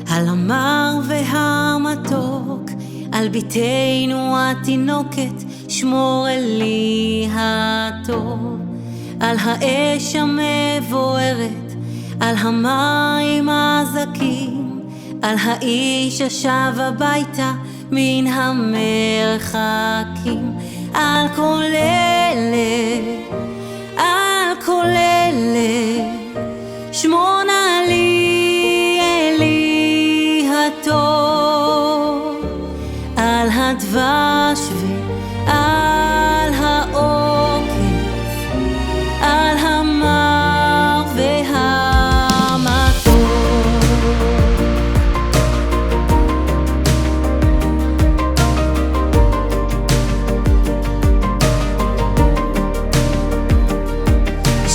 על המר והמתוק, על ביתנו התינוקת, שמור אלי הטוב. על האש המבוערת, על המים הזכים, על האיש השב הביתה מן המרחקים. על כל אלה, שמור נא לי אלי הטוב. על הדבש ועל העוקץ, על המר והמתוק.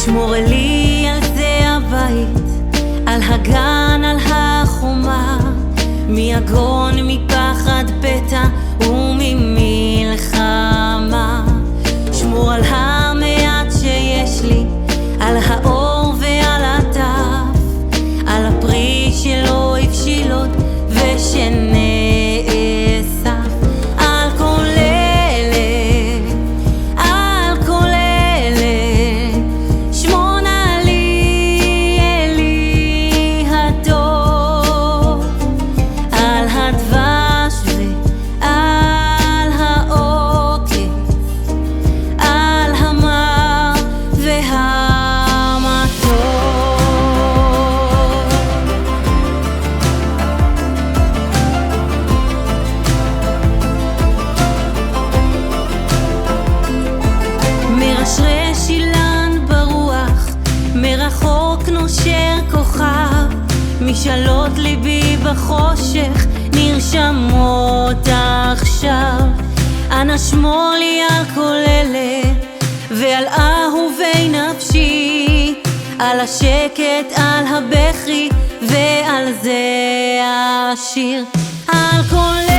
שמור לי על זה הבית, על הגן, על החומה, מיגון, מפחד פתע וממלחמה. שמור על המעט שיש לי, על האור ועל הטף, על הפרי שלא הבשיל עוד ושנאסף. על כל אלה, שמור נא לי אלי הטוב. על הדבש ועל העוקץ, על המר והמתוק. מרשרש אילן ברוח, מרחוק נושר כוכב, משאלות ליבי בחושך נרשמות עכשיו. אנא שמור לי על כל אלה ועל אהובי נפשי, על השקט, על הבכי ועל זה השיר. על כל